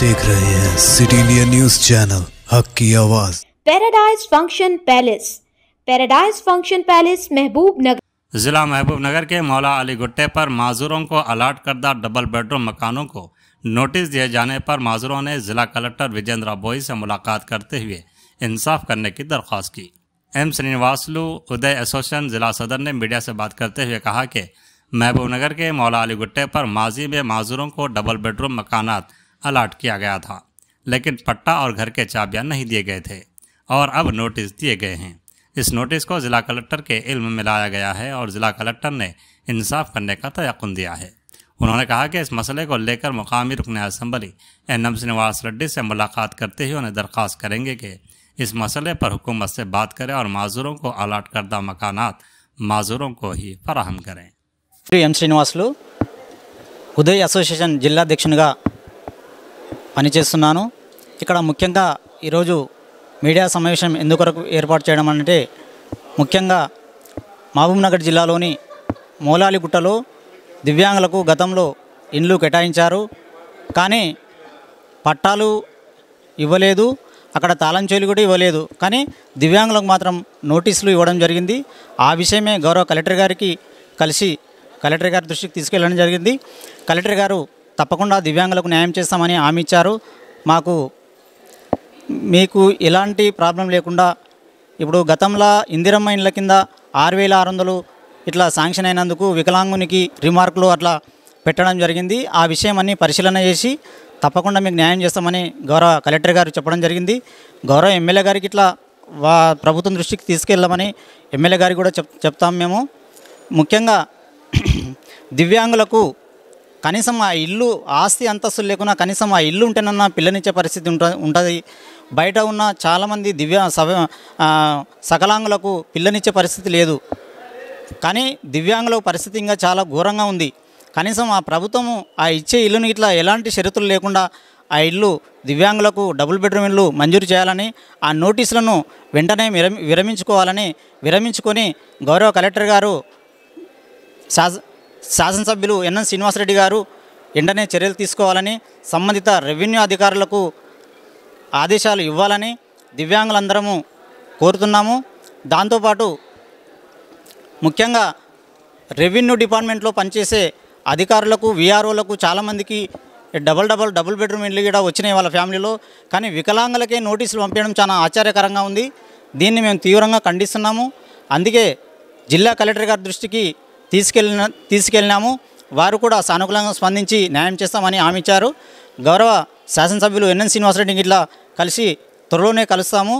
देख रहे हैं सिटी इंडिया न्यूज चैनल हक की आवाज। पैराडाइज फंक्शन पैलेस महबूब नगर। जिला महबूब नगर के मौला अली गुट्टे पर माजूरों को अलाट करदा डबल बेडरूम मकानों को नोटिस दिए जाने पर माजूरों ने जिला कलेक्टर विजेंद्र बोई से मुलाकात करते हुए इंसाफ करने की दरख्वास्त की। एम श्रीनिवासलू उदय एसोसिएशन जिला सदर ने मीडिया से बात करते हुए कहा कि महबूब नगर के मौला अली गुट्टे पर माजी में माजूरों को डबल बेडरूम मकानात अलाट किया गया था, लेकिन पट्टा और घर के चाबियां नहीं दिए गए थे और अब नोटिस दिए गए हैं। इस नोटिस को जिला कलेक्टर के इल्म में लाया गया है और जिला कलेक्टर ने इंसाफ करने का तयक़ुन दिया है। उन्होंने कहा कि इस मसले को लेकर मुकामी रुकन असम्बली एम श्रीनिवास रेड्डी से मुलाकात करते हुए उन्हें दरख्वास्त करेंगे कि इस मसले पर हुकूमत से बात करें और माजूरों को अलाट करदा मकानात माजूरों को ही फराहम करें। एम श्रीनिवासलू ఉదయ్ అసోసియేషన్ జిల్లా అధ్యక్షునిగా పనిచేస్తున్నాను। ఇక్కడ ముఖ్యంగా ఈరోజు మీడియా సమావేశం ఎందుకొరకు ఏర్పాటు చేయడం అంటే ముఖ్యంగా మహబూబ్నగర్ జిల్లాలోని మౌలాలిగుట్టలో దివ్యాంగులకు గతంలో ఇండ్లు కేటాయించారు, కానీ పట్టాలు ఇవ్వలేదు, అక్కడ తాళం చెవులు కూడా ఇవ్వలేదు, కానీ దివ్యాంగులకు మాత్రం నోటీసులు ఇవ్వడం జరిగింది। ఆ విషయమే గౌరవ కలెక్టర్ గారికి కలిసి కలెక్టర్ గారి దృష్టికి తీసుకెళ్ళడం జరిగింది। కలెక్టర్ గారు తప్పకుండా దివ్యాంగులకు న్యాయం చేస్తామని హామీ ఇచ్చారు। మీకు ఎలాంటి ప్రాబ్లం లేకుండా ఇప్పుడు గతంలో ఇందిరమ్మ ఇండ్ల కింద 6,600 ఇట్లా శాంక్షన్ అయినందుకు వికలాంగునికి రిమార్కులు అట్లా పెట్టడం జరిగింది। ఆ విషయం అన్ని పరిశీలన చేసి తప్పకుండా మీకు న్యాయం చేస్తామని గౌరవ కలెక్టర్ గారు చెప్పడం జరిగింది। గౌరవ ఎమ్మెల్యే గారికి ఇట్లా ప్రభుత్వం దృష్టికి తీసుకెళ్ళమని ఎమ్మెల్యే గారికి కూడా చెప్తాం మేము। ముఖ్యంగా దివ్యాంగులకు కనీసం ఆ ఇల్లు ఆస్తి అంతస్తులు లేకున్నా కనీసం ఆ ఇల్లు ఉంటేనన్నా పిల్లనిచ్చే పరిస్థితి ఉంటుంది। బయట ఉన్న చాలామంది సకలాంగులకు పిల్లనిచ్చే పరిస్థితి లేదు, కానీ దివ్యాంగుల పరిస్థితి ఇంకా చాలా ఘోరంగా ఉంది। కనీసం ఆ ప్రభుత్వము ఆ ఇచ్చే ఇల్లుని ఇట్లా ఎలాంటి షరతులు లేకుండా ఆ ఇల్లు దివ్యాంగులకు డబుల్ బెడ్రూమ్ ఇల్లు మంజూరు చేయాలని, ఆ నోటీసులను వెంటనే విరమించుకొని గౌరవ కలెక్టర్ గారు శాసనసభ్యులు ఎన్ఎన్ శ్రీనివాసరెడ్డి గారు వెంటనే చర్యలు తీసుకోవాలని, సంబంధిత రెవెన్యూ అధికారులకు ఆదేశాలు ఇవ్వాలని దివ్యాంగులందరము కోరుతున్నాము। దాంతోపాటు ముఖ్యంగా రెవెన్యూ డిపార్ట్మెంట్లో పనిచేసే అధికారులకు విఆర్ఓలకు చాలామందికి డబుల్ బెడ్రూమ్ ఇల్లు కూడా వచ్చినాయి వాళ్ళ ఫ్యామిలీలో, కానీ వికలాంగులకే నోటీసులు పంపించడం చాలా ఆశ్చర్యకరంగా ఉంది। దీన్ని మేము తీవ్రంగా ఖండిస్తున్నాము। అందుకే జిల్లా కలెక్టర్ గారి దృష్టికి తీసుకెళ్ళినాము, వారు కూడా సానుకూలంగా స్పందించి న్యాయం చేస్తామని హామీ ఇచ్చారు। గౌరవ శాసనసభ్యులు ఎన్ఎన్ శ్రీనివాసరెడ్డిని ఇట్లా కలిసి త్వరలోనే కలుస్తాము।